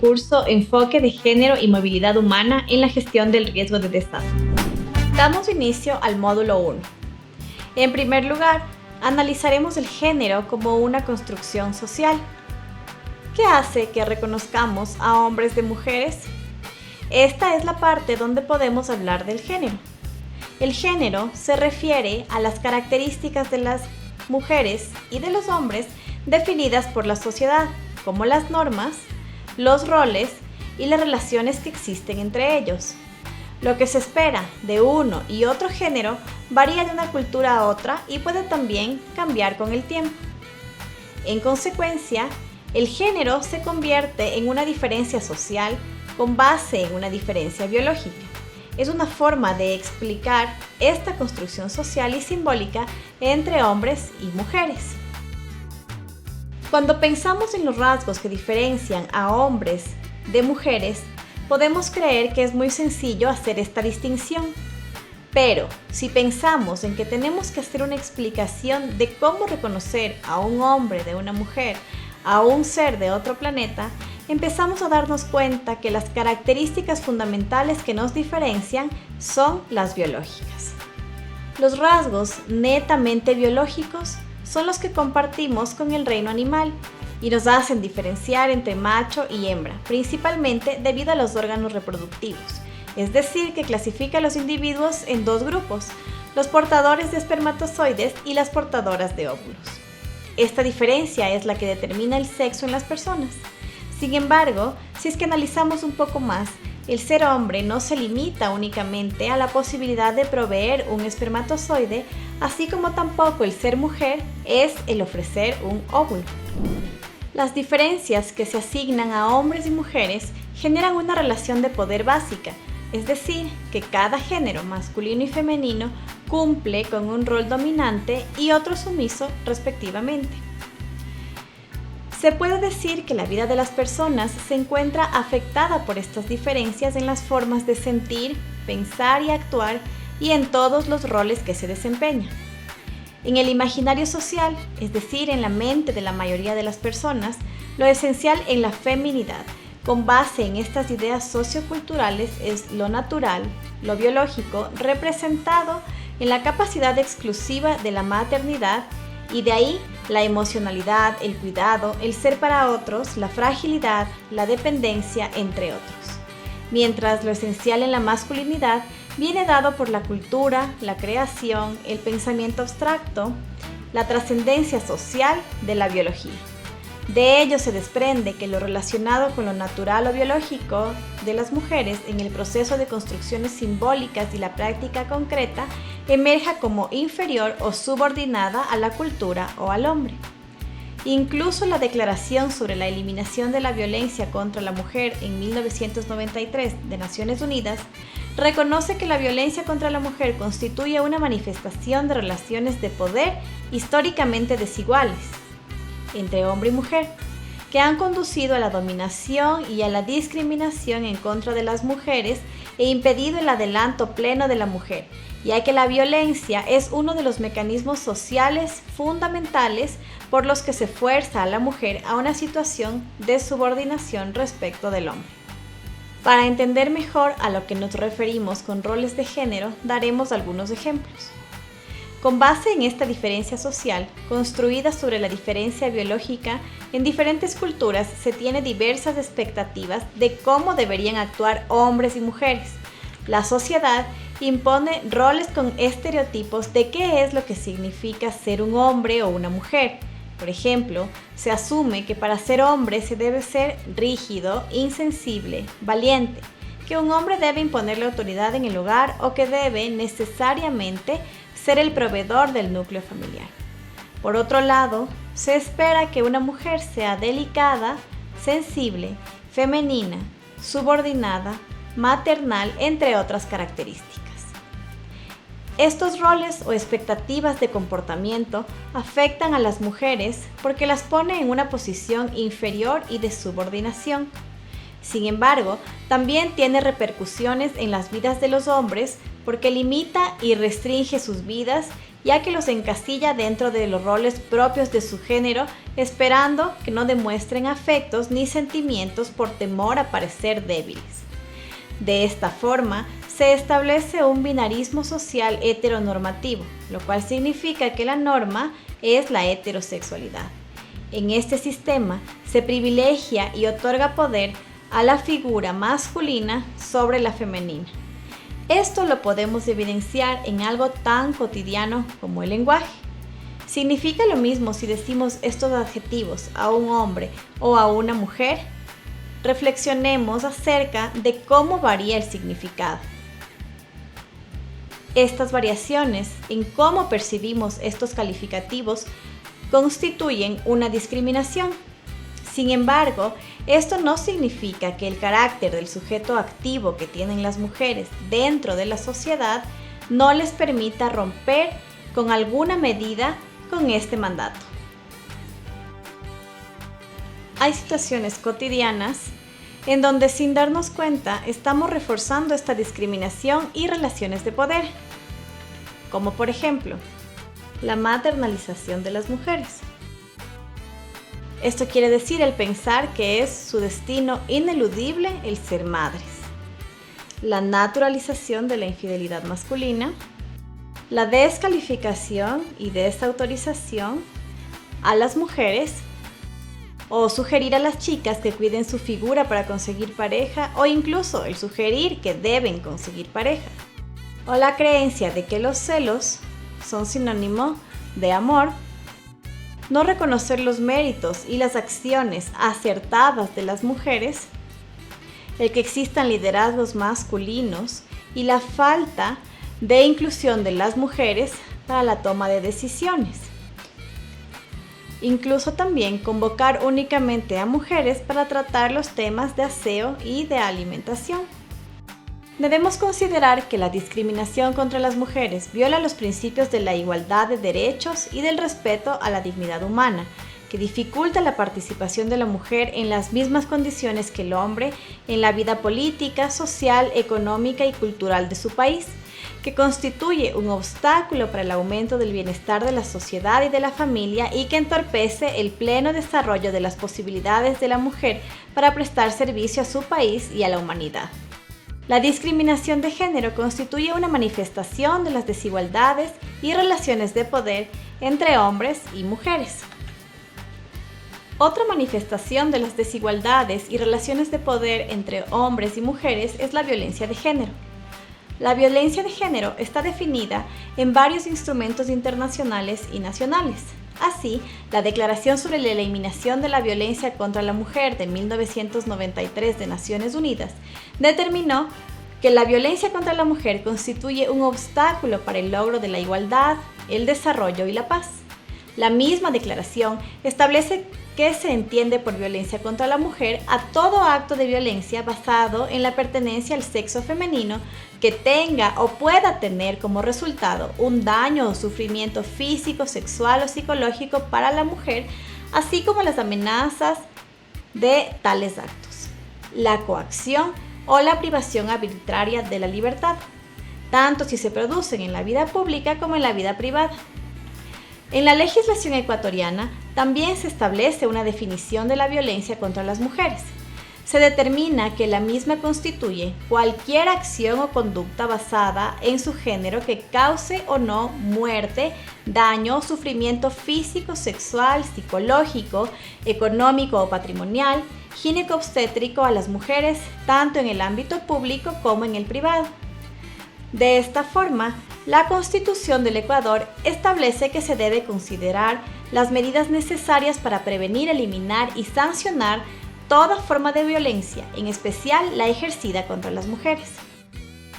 curso Enfoque de Género y Movilidad Humana en la Gestión del Riesgo de Desastre. Damos inicio al módulo 1. En primer lugar, analizaremos el género como una construcción social. ¿Qué hace que reconozcamos a hombres de mujeres? Esta es la parte donde podemos hablar del género. El género se refiere a las características de las mujeres y de los hombres definidas por la sociedad, como las normas, los roles y las relaciones que existen entre ellos. Lo que se espera de uno y otro género varía de una cultura a otra y puede también cambiar con el tiempo. En consecuencia, el género se convierte en una diferencia social con base en una diferencia biológica. Es una forma de explicar esta construcción social y simbólica entre hombres y mujeres. Cuando pensamos en los rasgos que diferencian a hombres de mujeres, podemos creer que es muy sencillo hacer esta distinción. Pero si pensamos en que tenemos que hacer una explicación de cómo reconocer a un hombre de una mujer, a un ser de otro planeta, empezamos a darnos cuenta que las características fundamentales que nos diferencian son las biológicas. Los rasgos netamente biológicos son los que compartimos con el reino animal y nos hacen diferenciar entre macho y hembra, principalmente debido a los órganos reproductivos, es decir, que clasifica a los individuos en dos grupos, los portadores de espermatozoides y las portadoras de óvulos. Esta diferencia es la que determina el sexo en las personas. Sin embargo, si es que analizamos un poco más, el ser hombre no se limita únicamente a la posibilidad de proveer un espermatozoide, así como tampoco el ser mujer es el ofrecer un óvulo. Las diferencias que se asignan a hombres y mujeres generan una relación de poder básica, es decir, que cada género masculino y femenino cumple con un rol dominante y otro sumiso respectivamente. Se puede decir que la vida de las personas se encuentra afectada por estas diferencias en las formas de sentir, pensar y actuar y en todos los roles que se desempeñan. En el imaginario social, es decir, en la mente de la mayoría de las personas, lo esencial en la feminidad, con base en estas ideas socioculturales, es lo natural, lo biológico, representado en la capacidad exclusiva de la maternidad y de ahí la emocionalidad, el cuidado, el ser para otros, la fragilidad, la dependencia, entre otros. Mientras lo esencial en la masculinidad viene dado por la cultura, la creación, el pensamiento abstracto, la trascendencia social de la biología. De ello se desprende que lo relacionado con lo natural o biológico de las mujeres en el proceso de construcciones simbólicas y la práctica concreta emerja como inferior o subordinada a la cultura o al hombre. Incluso la Declaración sobre la Eliminación de la Violencia contra la Mujer en 1993 de Naciones Unidas reconoce que la violencia contra la mujer constituye una manifestación de relaciones de poder históricamente desiguales entre hombre y mujer, que han conducido a la dominación y a la discriminación en contra de las mujeres e impedido el adelanto pleno de la mujer, ya que la violencia es uno de los mecanismos sociales fundamentales por los que se fuerza a la mujer a una situación de subordinación respecto del hombre. Para entender mejor a lo que nos referimos con roles de género, daremos algunos ejemplos. Con base en esta diferencia social, construida sobre la diferencia biológica, en diferentes culturas se tiene diversas expectativas de cómo deberían actuar hombres y mujeres. La sociedad impone roles con estereotipos de qué es lo que significa ser un hombre o una mujer. Por ejemplo, se asume que para ser hombre se debe ser rígido, insensible, valiente, que un hombre debe imponer la autoridad en el hogar o que debe necesariamente ser el proveedor del núcleo familiar. Por otro lado, se espera que una mujer sea delicada, sensible, femenina, subordinada, maternal, entre otras características. Estos roles o expectativas de comportamiento afectan a las mujeres porque las pone en una posición inferior y de subordinación. Sin embargo, también tiene repercusiones en las vidas de los hombres porque limita y restringe sus vidas ya que los encasilla dentro de los roles propios de su género, esperando que no demuestren afectos ni sentimientos por temor a parecer débiles. De esta forma, se establece un binarismo social heteronormativo, lo cual significa que la norma es la heterosexualidad. En este sistema se privilegia y otorga poder a la figura masculina sobre la femenina. Esto lo podemos evidenciar en algo tan cotidiano como el lenguaje. ¿Significa lo mismo si decimos estos adjetivos a un hombre o a una mujer? Reflexionemos acerca de cómo varía el significado. Estas variaciones en cómo percibimos estos calificativos constituyen una discriminación. Sin embargo, esto no significa que el carácter del sujeto activo que tienen las mujeres dentro de la sociedad no les permita romper con alguna medida con este mandato. Hay situaciones cotidianas en donde sin darnos cuenta estamos reforzando esta discriminación y relaciones de poder, como por ejemplo, la maternalización de las mujeres. Esto quiere decir el pensar que es su destino ineludible el ser madres. La naturalización de la infidelidad masculina, la descalificación y desautorización a las mujeres, o sugerir a las chicas que cuiden su figura para conseguir pareja, o incluso el sugerir que deben conseguir pareja, o la creencia de que los celos son sinónimo de amor. No reconocer los méritos y las acciones acertadas de las mujeres, el que existan liderazgos masculinos y la falta de inclusión de las mujeres para la toma de decisiones. Incluso también convocar únicamente a mujeres para tratar los temas de aseo y de alimentación. Debemos considerar que la discriminación contra las mujeres viola los principios de la igualdad de derechos y del respeto a la dignidad humana, que dificulta la participación de la mujer en las mismas condiciones que el hombre en la vida política, social, económica y cultural de su país, que constituye un obstáculo para el aumento del bienestar de la sociedad y de la familia y que entorpece el pleno desarrollo de las posibilidades de la mujer para prestar servicio a su país y a la humanidad. La discriminación de género constituye una manifestación de las desigualdades y relaciones de poder entre hombres y mujeres. Otra manifestación de las desigualdades y relaciones de poder entre hombres y mujeres es la violencia de género. La violencia de género está definida en varios instrumentos internacionales y nacionales. Así, la Declaración sobre la Eliminación de la Violencia contra la Mujer de 1993 de Naciones Unidas determinó que la violencia contra la mujer constituye un obstáculo para el logro de la igualdad, el desarrollo y la paz. La misma declaración establece que se entiende por violencia contra la mujer a todo acto de violencia basado en la pertenencia al sexo femenino que tenga o pueda tener como resultado un daño o sufrimiento físico, sexual o psicológico para la mujer, así como las amenazas de tales actos, la coacción o la privación arbitraria de la libertad, tanto si se producen en la vida pública como en la vida privada. En la legislación ecuatoriana también se establece una definición de la violencia contra las mujeres. Se determina que la misma constituye cualquier acción o conducta basada en su género que cause o no muerte, daño o sufrimiento físico, sexual, psicológico, económico o patrimonial, gineco-obstétrico a las mujeres, tanto en el ámbito público como en el privado. De esta forma, la Constitución del Ecuador establece que se debe considerar las medidas necesarias para prevenir, eliminar y sancionar toda forma de violencia, en especial la ejercida contra las mujeres.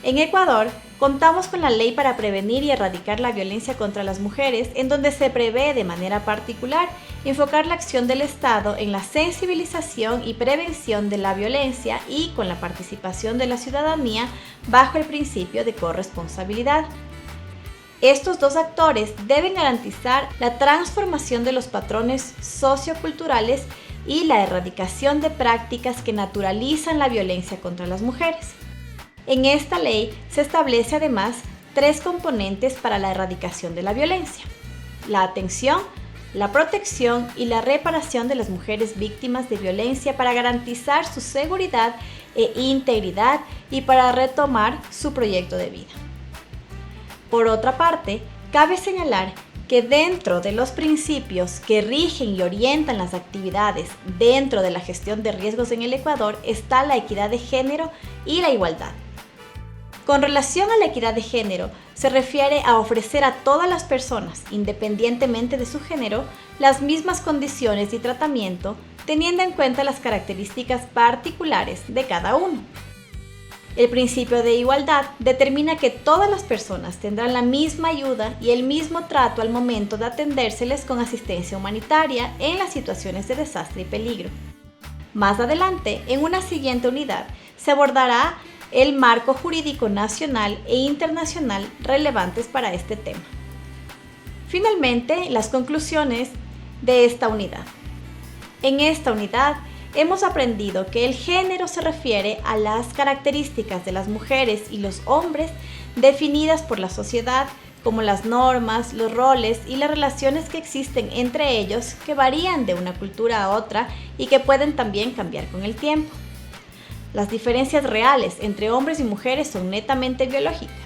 En Ecuador, contamos con la Ley para prevenir y erradicar la violencia contra las mujeres, en donde se prevé de manera particular enfocar la acción del Estado en la sensibilización y prevención de la violencia y con la participación de la ciudadanía bajo el principio de corresponsabilidad. Estos dos actores deben garantizar la transformación de los patrones socioculturales y la erradicación de prácticas que naturalizan la violencia contra las mujeres. En esta ley se establece además tres componentes para la erradicación de la violencia: la atención, la protección y la reparación de las mujeres víctimas de violencia para garantizar su seguridad e integridad y para retomar su proyecto de vida. Por otra parte, cabe señalar que dentro de los principios que rigen y orientan las actividades dentro de la gestión de riesgos en el Ecuador está la equidad de género y la igualdad. Con relación a la equidad de género, se refiere a ofrecer a todas las personas, independientemente de su género, las mismas condiciones y tratamiento, teniendo en cuenta las características particulares de cada uno. El principio de igualdad determina que todas las personas tendrán la misma ayuda y el mismo trato al momento de atendérseles con asistencia humanitaria en las situaciones de desastre y peligro. Más adelante, en una siguiente unidad, se abordará el marco jurídico nacional e internacional relevantes para este tema. Finalmente, las conclusiones de esta unidad. En esta unidad, hemos aprendido que el género se refiere a las características de las mujeres y los hombres definidas por la sociedad, como las normas, los roles y las relaciones que existen entre ellos, que varían de una cultura a otra y que pueden también cambiar con el tiempo. Las diferencias reales entre hombres y mujeres son netamente biológicas.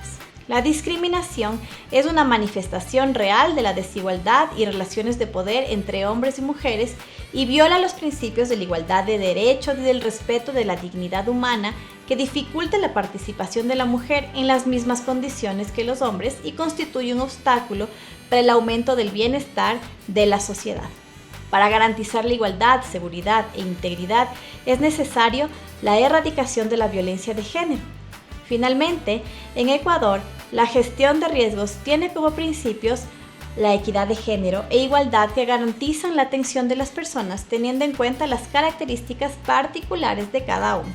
La discriminación es una manifestación real de la desigualdad y relaciones de poder entre hombres y mujeres y viola los principios de la igualdad de derechos y del respeto de la dignidad humana, que dificulta la participación de la mujer en las mismas condiciones que los hombres y constituye un obstáculo para el aumento del bienestar de la sociedad. Para garantizar la igualdad, seguridad e integridad es necesario la erradicación de la violencia de género. Finalmente, en Ecuador, la gestión de riesgos tiene como principios la equidad de género e igualdad que garantizan la atención de las personas teniendo en cuenta las características particulares de cada uno.